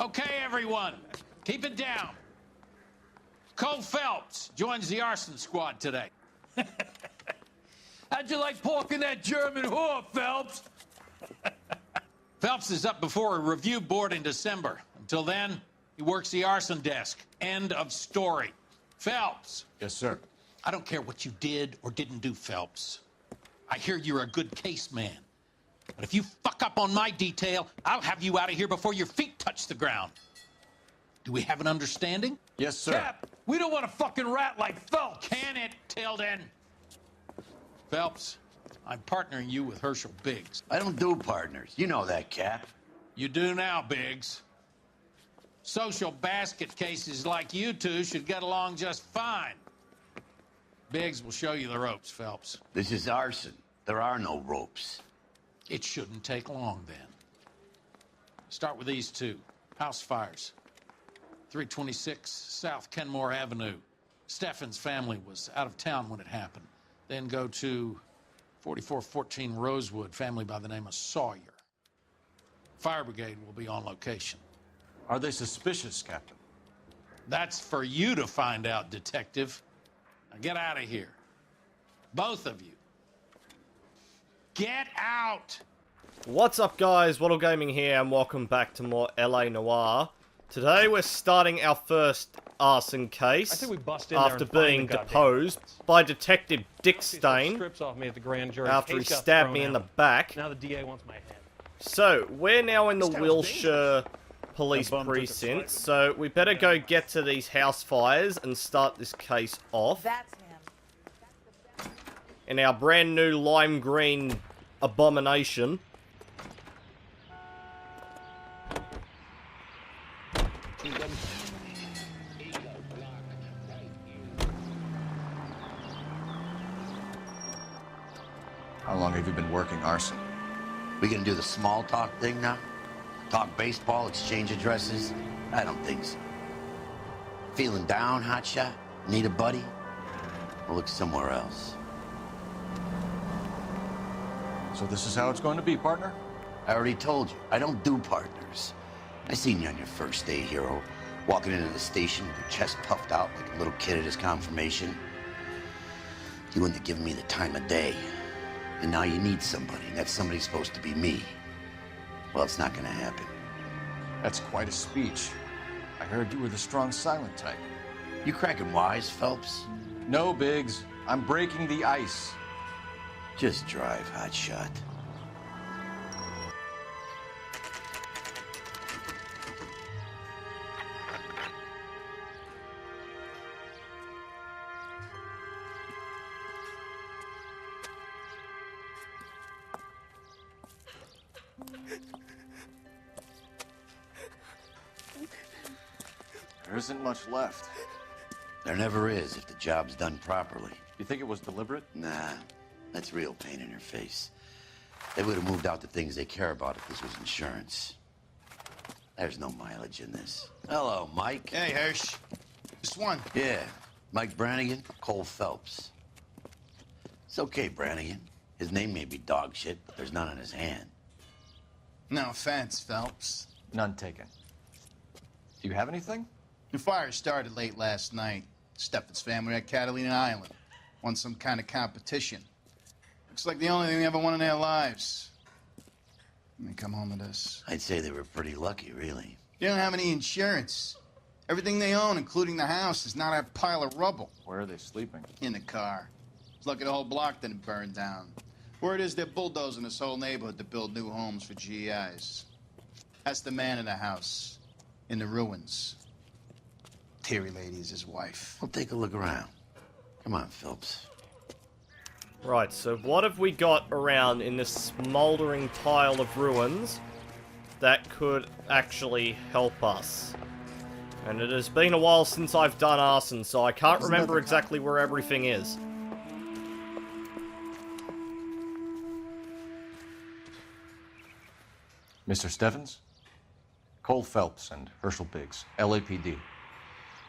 Okay, everyone, keep it down. Cole Phelps joins the arson squad today. How'd you like pork in that German whore, Phelps? Phelps is up before a review board in December. Until then, he works the arson desk. End of story. Phelps. Yes, sir. I don't care what you did or didn't do, Phelps. I hear you're a good case man. But if you fuck up on my detail, I'll have you out of here before your feet touch the ground. Do we have an understanding? Yes, sir. Cap, we don't want a fucking rat like Phelps. Can it, Tilden? Phelps, I'm partnering you with Herschel Biggs. I don't do partners. You know that, Cap. You do now, Biggs. Social basket cases like you two should get along just fine. Biggs will show you the ropes, Phelps. This is arson. There are no ropes. It shouldn't take long, then. Start with these two. House fires. 326 South Kenmore Avenue. Steffen's family was out of town when it happened. Then go to 4414 Rosewood, family by the name of Sawyer. Fire brigade will be on location. Are they suspicious, Captain? That's for you to find out, Detective. Now get out of here. Both of you. Get out! What's up, guys? WattleGaming here, and welcome back to more LA Noire. Today we're starting our first arson case. I think we bust in after there and being find the deposed by Detective Dick Stain Stain strips off me at the grand jury. after he Case got stabbed thrown me in the out. back. Now the DA wants my head. So, we're now in the This town's Wilshire Police That bum took a Precinct, swipe. so we better go get to these house fires and start this case off. That's him. In our brand new lime green abomination. How long have you been working arson? We gonna do the small talk thing now? Talk baseball, exchange addresses? I don't think so. Feeling down, hotshot? Need a buddy? We'll look somewhere else. So this is how it's going to be, partner? I already told you, I don't do partners. I seen you on your first day, hero, walking into the station with your chest puffed out like a little kid at his confirmation. You wouldn't have given me the time of day. And now you need somebody, and that somebody's supposed to be me. Well, it's not gonna happen. That's quite a speech. I heard you were the strong silent type. You cracking wise, Phelps? No, Biggs. I'm breaking the ice. Just drive, hotshot. There isn't much left. There never is if the job's done properly. You think it was deliberate? Nah, that's real pain in your face. They would have moved out the things they care about if this was insurance. There's no mileage in this. Hello, Mike. Hey, Hirsch. Just one. Yeah, Mike Brannigan, Cole Phelps. It's okay, Brannigan. His name may be dog shit, but there's none in his hand. No offense, Phelps. None taken. Do you have anything? The fire started late last night. Steffen's family at Catalina Island. Won some kind of competition. Looks like the only thing they ever won in their lives. And they come home to this. I'd say they were pretty lucky, really. They don't have any insurance. Everything they own, including the house, is not a pile of rubble. Where are they sleeping? In the car. It's lucky the whole block didn't burn down. Word is they're bulldozing this whole neighborhood to build new homes for GIs. That's the man in the house. In the ruins. Terry lady is his wife. We'll take a look around. Come on, Phelps. Right, so what have we got around in this smoldering pile of ruins that could actually help us? And it has been a while since I've done arson, so I can't remember exactly where everything is. Mr. Steffens? Cole Phelps and Herschel Biggs, LAPD.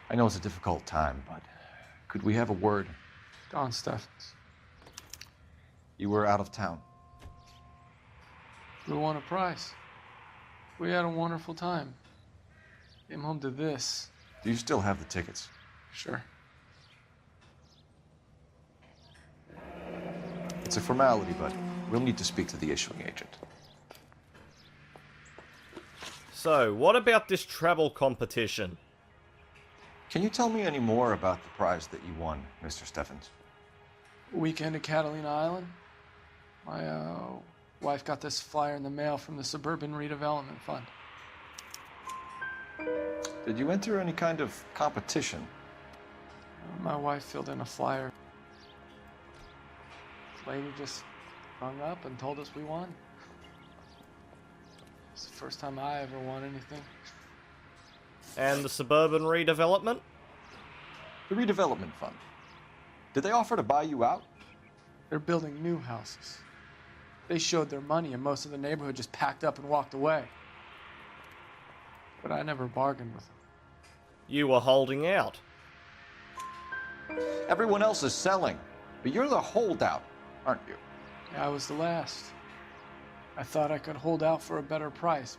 I know it's a difficult time, but could we have a word? Don Steffens. You were out of town. We won a prize. We had a wonderful time. Came home to this. Do you still have the tickets? Sure. It's a formality, but we'll need to speak to the issuing agent. So, what about this travel competition? Can you tell me any more about the prize that you won, Mr. Steffens? Weekend at Catalina Island. My wife got this flyer in the mail from the Suburban Redevelopment Fund. Did you enter any kind of competition? My wife filled in a flyer. This lady just hung up and told us we won. It's the first time I ever won anything. And the suburban redevelopment? The redevelopment fund. Did they offer to buy you out? They're building new houses. They showed their money and most of the neighborhood just packed up and walked away. But I never bargained with them. You were holding out. Everyone else is selling, but you're the holdout, aren't you? I was the last. I thought I could hold out for a better price.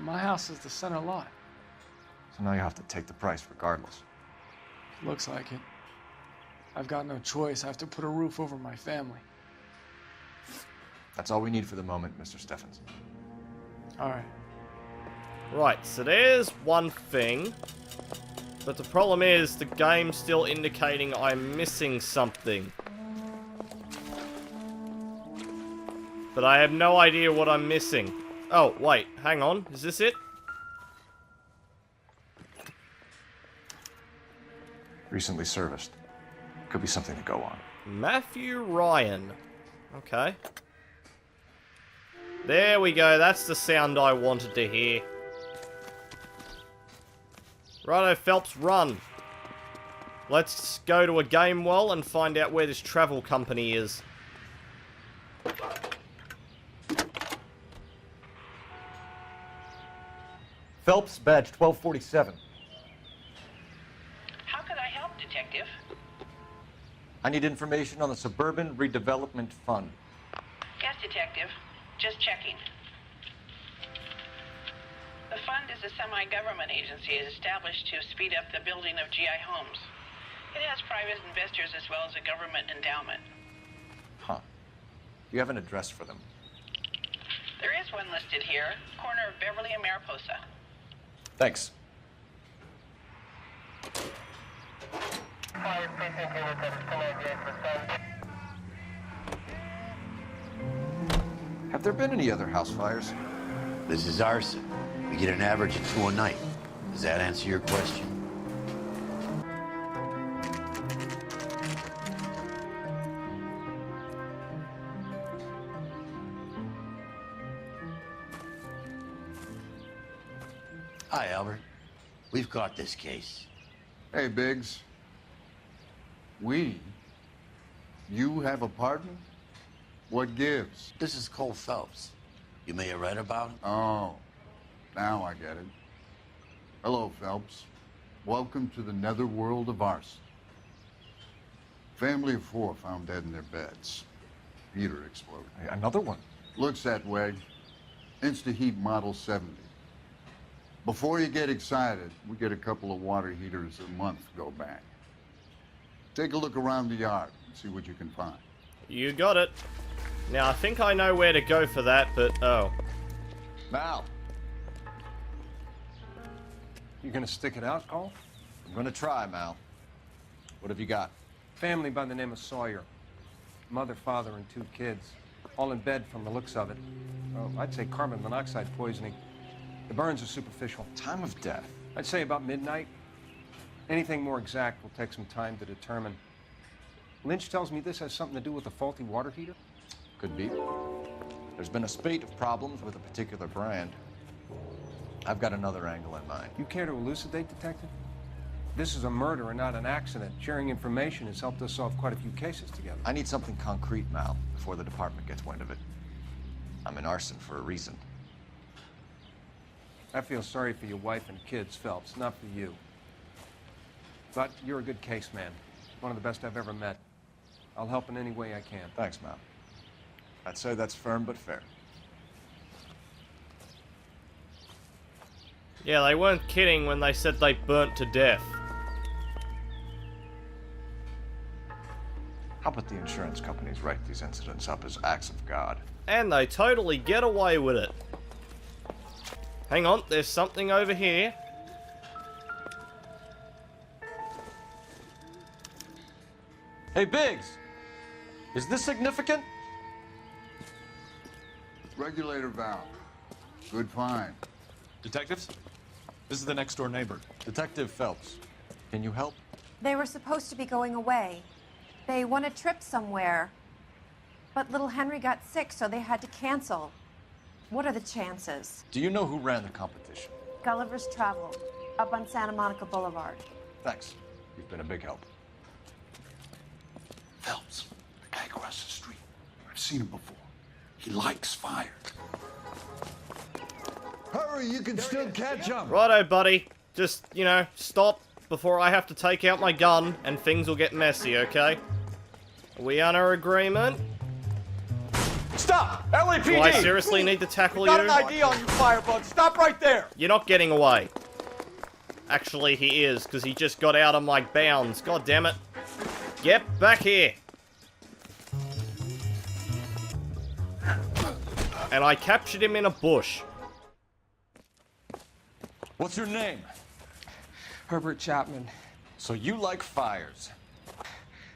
My house is the center lot. So now you have to take the price regardless. Looks like it. I've got no choice. I have to put a roof over my family. That's all we need for the moment, Mr. Steffens. All right. Right, so there's one thing. But the problem is, the game's still indicating I'm missing something. But I have no idea what I'm missing. Oh, wait, hang on. Is this it? Recently serviced. Could be something to go on. Matthew Ryan. Okay. There we go. That's the sound I wanted to hear. Righto, Phelps, run. Let's go to a game well and find out where this travel company is. Phelps, badge 1247. How could I help, Detective? I need information on the Suburban Redevelopment Fund. Yes, Detective. Just checking. The fund is a semi-government agency established to speed up the building of GI homes. It has private investors as well as a government endowment. Huh. Do you have an address for them? There is one listed here, corner of Beverly and Mariposa. Thanks. Have there been any other house fires? This is Arson. We get an average of 2 a night. Does that answer your question? Hi, Albert. We've got this case. Hey, Biggs. We? You have a partner? What gives? This is Cole Phelps. You may have read about him. Oh, now I get it. Hello, Phelps. Welcome to the netherworld of Arson. Family of 4 found dead in their beds. Heater exploded. Hey, another one. Looks that way. Insta-heat Model 70. Before you get excited, we get a couple of water heaters a month go back. Take a look around the yard and see what you can find. You got it. Now, I think I know where to go for that, but oh. Mal, You gonna stick it out, Cole? I'm gonna try, Mal. What have you got? Family by the name of Sawyer. Mother, father, and 2 kids. All in bed from the looks of it. Well, I'd say carbon monoxide poisoning. The burns are superficial. Time of death. I'd say about midnight. Anything more exact will take some time to determine. Lynch tells me this has something to do with a faulty water heater. Could be. There's been a spate of problems with a particular brand. I've got another angle in mind. You care to elucidate, Detective? This is a murder and not an accident. Sharing information has helped us solve quite a few cases together. I need something concrete, Mal, before the department gets wind of it. I'm in Arson for a reason. I feel sorry for your wife and kids, Phelps, not for you. But you're a good case man. One of the best I've ever met. I'll help in any way I can. Thanks, Mal. I'd say that's firm but fair. Yeah, they weren't kidding when they said they burnt to death. How about the insurance companies write these incidents up as acts of God? And they totally get away with it. Hang on, there's something over here. Hey, Biggs! Is this significant? Regulator valve. Good find. Detectives? This is the next door neighbor. Detective Phelps, can you help? They were supposed to be going away. They won a trip somewhere. But little Henry got sick, so they had to cancel. What are the chances? Do you know who ran the competition? Gulliver's Travel, up on Santa Monica Boulevard. Thanks. You've been a big help. Phelps, the guy across the street. I've seen him before. He likes fire. Hurry, you can still catch him. Righto, buddy. Just, you know, stop before I have to take out my gun and things will get messy, okay? Are we under agreement? Stop! LAPD! Do I seriously need to tackle you? Got an ID on you, Firebug. Stop right there! You're not getting away. Actually, he is, because he just got out of my bounds. God damn it. Get back here. And I captured him in a bush. What's your name? Herbert Chapman. So you like fires?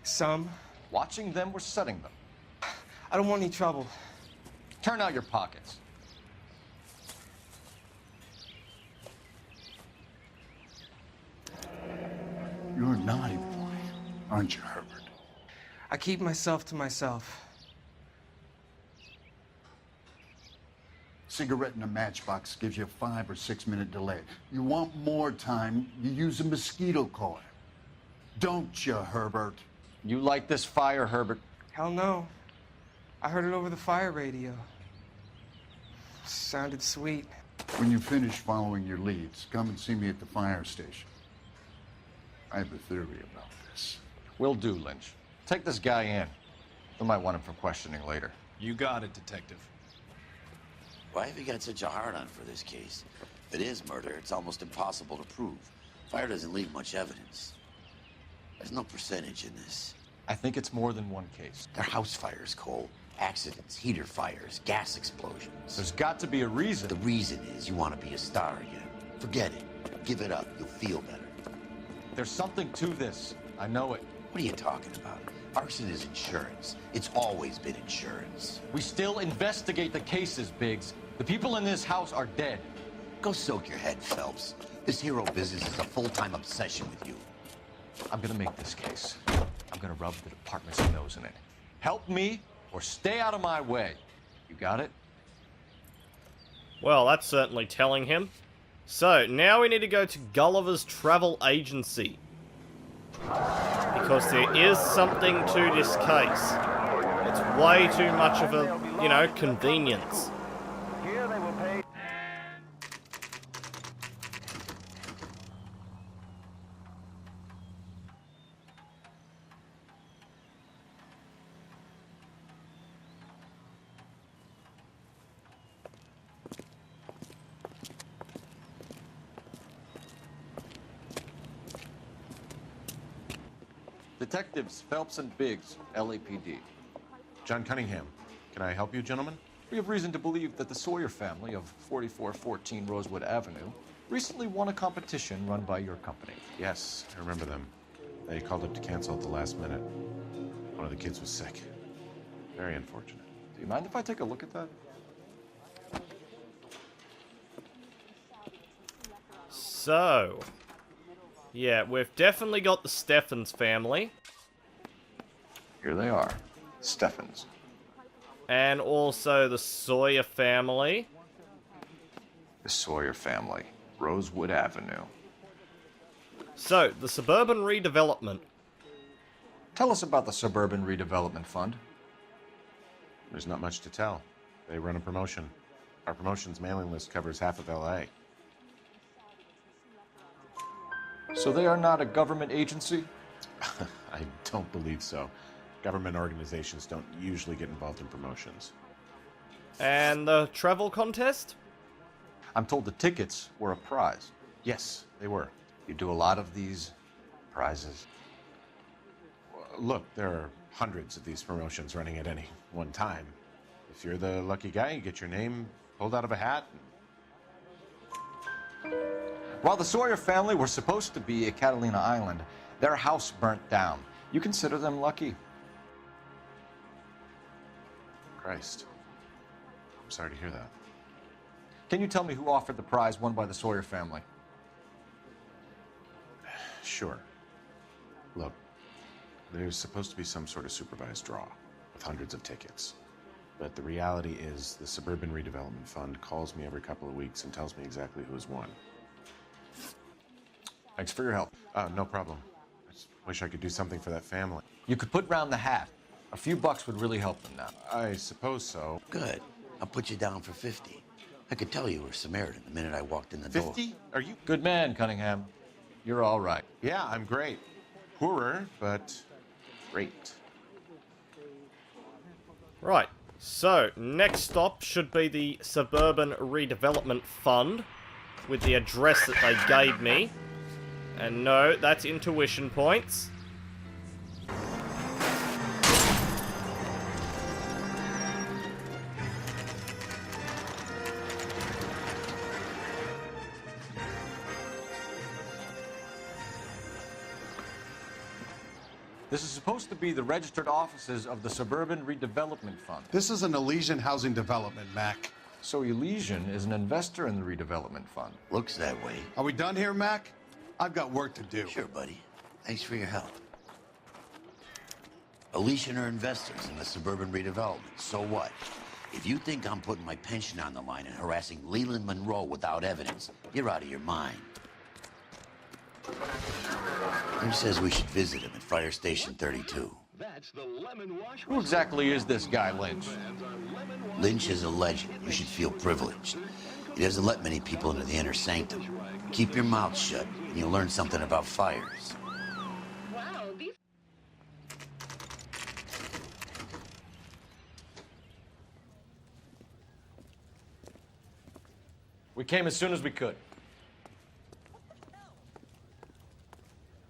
Some. Watching them or setting them? I don't want any trouble. Turn out your pockets. You're a naughty boy, aren't you, Herbert? I keep myself to myself. Cigarette in a matchbox gives you a 5 or 6 minute delay. You want more time, you use a mosquito coil. Don't you, Herbert? You like this fire, Herbert? Hell no. I heard it over the fire radio. Sounded sweet. When you finish following your leads, come and see me at the fire station. I have a theory about this. Will do, Lynch. Take this guy in. We might want him for questioning later. You got it, Detective. Why have you got such a hard-on for this case? If it is murder, it's almost impossible to prove. Fire doesn't leave much evidence. There's no percentage in this. I think it's more than one case. They're house fires, Cole. Accidents, heater fires, gas explosions. There's got to be a reason. The reason is you want to be a star again. Forget it. Give it up. You'll feel better. There's something to this. I know it. What are you talking about? Arson is insurance. It's always been insurance. We still investigate the cases, Biggs. The people in this house are dead. Go soak your head, Phelps. This hero business is a full-time obsession with you. I'm gonna make this case. I'm gonna rub the department's nose in it. Help me or stay out of my way. You got it? Well, that's certainly telling him. So, now we need to go to Gulliver's Travel Agency. Because there is something to this case. It's way too much of a, you know, convenience. Here they will pay. Detectives Phelps and Biggs, LAPD. John Cunningham. Can I help you, gentlemen? We have reason to believe that the Sawyer family of 4414 Rosewood Avenue recently won a competition run by your company. Yes, I remember them. They called up to cancel at the last minute. One of the kids was sick. Very unfortunate. Do you mind if I take a look at that? So, yeah, we've definitely got the Steffens family. Here they are. Steffens. And also the Sawyer family. The Sawyer family. Rosewood Avenue. So, the suburban redevelopment. Tell us about the Suburban Redevelopment Fund. There's not much to tell. They run a promotion. Our promotions mailing list covers half of LA. So they are not a government agency? I don't believe so. Government organizations don't usually get involved in promotions. And the travel contest? I'm told the tickets were a prize. Yes, they were. You do a lot of these prizes. Look, there are hundreds of these promotions running at any one time. If you're the lucky guy, you get your name pulled out of a hat. While the Sawyer family were supposed to be at Catalina Island, their house burnt down. You consider them lucky? Christ. I'm sorry to hear that. Can you tell me who offered the prize won by the Sawyer family? Sure. Look, there's supposed to be some sort of supervised draw with hundreds of tickets. But the reality is the Suburban Redevelopment Fund calls me every couple of weeks and tells me exactly who's won. Thanks for your help. No problem. I just wish I could do something for that family. You could put round the hat. A few bucks would really help them now. I suppose so. Good. I'll put you down for 50. I could tell you were Samaritan the minute I walked in the door. 50? Are you? Good man, Cunningham. You're all right. Yeah, I'm great. Poorer, but great. Right. So, next stop should be the Suburban Redevelopment Fund, with the address that they gave me. And no, that's intuition points. This is supposed to be the registered offices of the Suburban Redevelopment Fund. This is an Elysian housing development, Mac. So Elysian is an investor in the redevelopment fund. Looks that way. Are we done here, Mac? I've got work to do. Sure, buddy. Thanks for your help. Elysian are investors in the Suburban Redevelopment. So what? If you think I'm putting my pension on the line and harassing Leland Monroe without evidence, you're out of your mind. He says we should visit him at Fire Station 32. Who exactly is this guy, Lynch? Lynch is a legend. You should feel privileged. He doesn't let many people into the inner sanctum. Keep your mouth shut, and you'll learn something about fires. We came as soon as we could.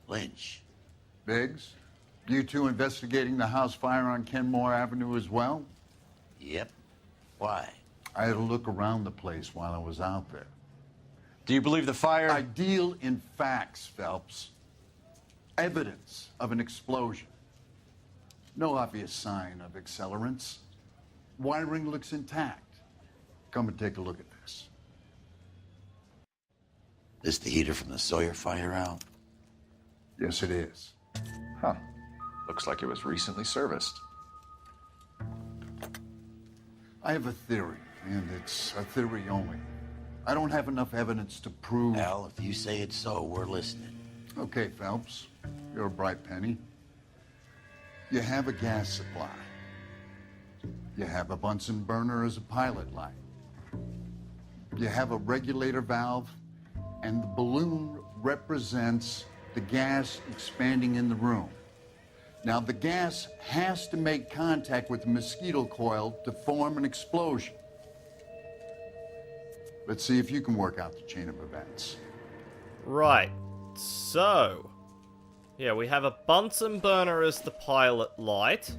Lynch. Biggs, you two investigating the house fire on Kenmore Avenue as well? Yep. Why? I had a look around the place while I was out there. Do you believe the fire? I deal in facts, Phelps. Evidence of an explosion. No obvious sign of accelerants. Wiring looks intact. Come and take a look at this. This the heater from the Sawyer fire out? Yes, it is. Huh. Looks like it was recently serviced. I have a theory, and it's a theory only. I don't have enough evidence to prove... Al, if you say it's so, we're listening. Okay, Phelps. You're a bright penny. You have a gas supply. You have a Bunsen burner as a pilot light. You have a regulator valve, and the balloon represents the gas expanding in the room. Now, the gas has to make contact with the mosquito coil to form an explosion. Let's see if you can work out the chain of events. Right. So, yeah, we have a Bunsen burner as the pilot light.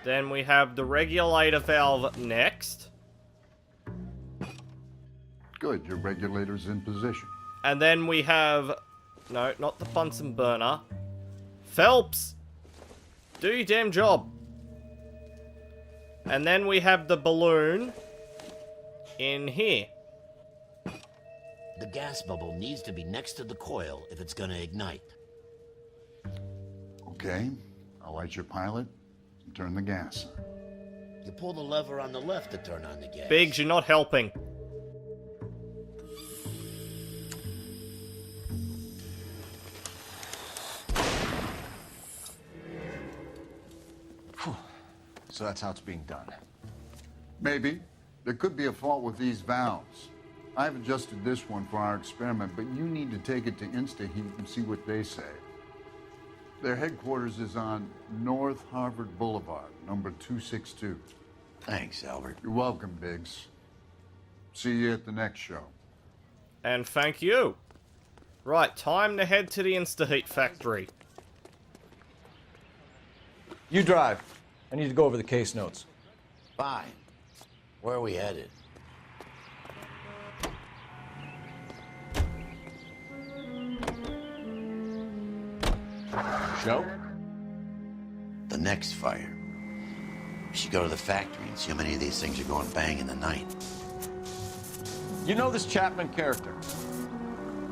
Then we have the regulator valve next. Good, your regulator's in position. And then we have... No, not the Bunsen burner. Phelps! Do your damn job. And then we have the balloon in here. The gas bubble needs to be next to the coil if it's gonna ignite. Okay, I'll light your pilot and turn the gas on. You pull the lever on the left to turn on the gas. Biggs, you're not helping. So that's how it's being done. Maybe. There could be a fault with these valves. I've adjusted this one for our experiment, but you need to take it to InstaHeat and see what they say. Their headquarters is on North Harvard Boulevard, number 262. Thanks, Albert. You're welcome, Biggs. See you at the next show. And thank you. Right, time to head to the Insta-Heat factory. You drive. I need to go over the case notes. Fine. Where are we headed? Show? The next fire. We should go to the factory and see how many of these things are going bang in the night. You know this Chapman character?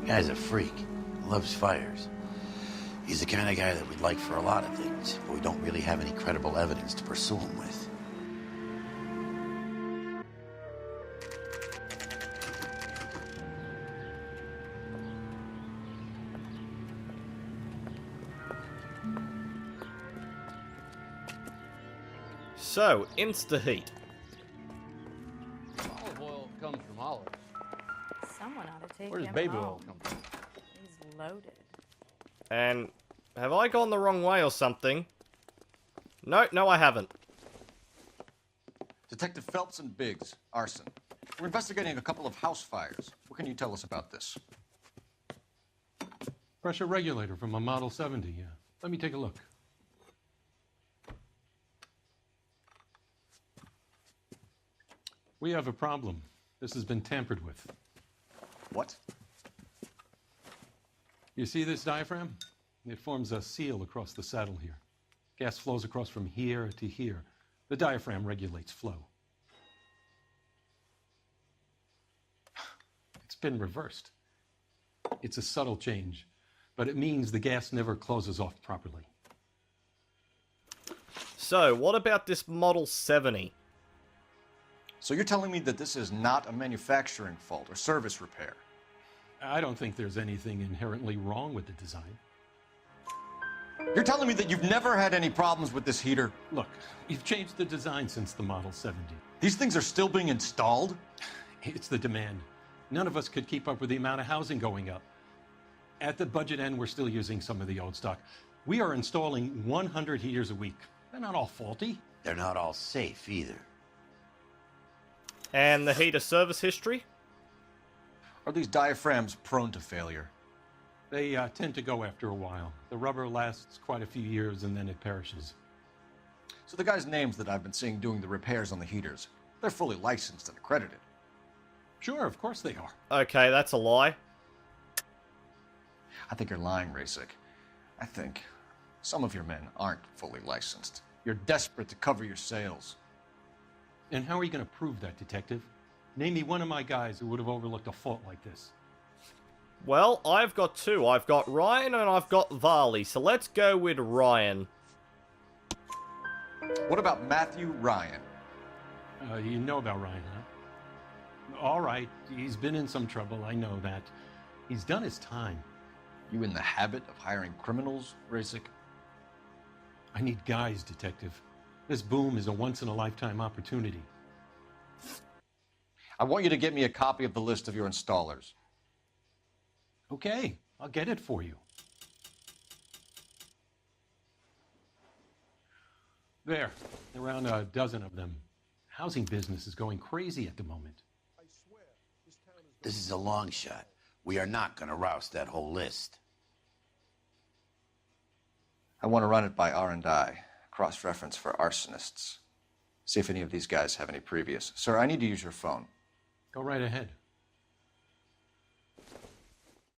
The guy's a freak. He loves fires. He's the kind of guy that we'd like for a lot of things, but we don't really have any credible evidence to pursue him with. So, Insta-Heat. Olive oil comes from olives. Someone ought to take Where does him baby home. oil come from? He's loaded. And have I gone the wrong way or something? No, I haven't. Detective Phelps and Biggs, Arson. We're investigating a couple of house fires. What can you tell us about this? Pressure regulator from a Model 70, yeah. Let me take a look. We have a problem. This has been tampered with. What? You see this diaphragm? It forms a seal across the saddle here. Gas flows across from here to here. The diaphragm regulates flow. It's been reversed. It's a subtle change, but it means the gas never closes off properly. So, what about this Model 70? So you're telling me that this is not a manufacturing fault or service repair? I don't think there's anything inherently wrong with the design. You're telling me that you've never had any problems with this heater? Look, we've changed the design since the Model 70. These things are still being installed? It's the demand. None of us could keep up with the amount of housing going up. At the budget end, we're still using some of the old stock. We are installing 100 heaters a week. They're not all faulty. They're not all safe either. And the heater service history? Are these diaphragms prone to failure? They tend to go after a while. The rubber lasts quite a few years and then it perishes. So the guys' names that I've been seeing doing the repairs on the heaters, they're fully licensed and accredited. Sure, of course they are. Okay, that's a lie. I think you're lying, Rasik. I think some of your men aren't fully licensed. You're desperate to cover your sales. And how are you going to prove that, Detective? Name me one of my guys who would have overlooked a fault like this. Well, I've got two. I've got Ryan and I've got Varley, so let's go with Ryan. What about Matthew Ryan? You know about Ryan, huh? All right, he's been in some trouble, I know that. He's done his time. You in the habit of hiring criminals, Rasik? I need guys, Detective. This boom is a once-in-a-lifetime opportunity. I want you to get me a copy of the list of your installers. Okay, I'll get it for you. There, around a dozen of them. Housing business is going crazy at the moment. This is a long shot. We are not going to roust that whole list. I want to run it by R&I, cross-reference for arsonists. See if any of these guys have any previous. Sir, I need to use your phone. Go right ahead.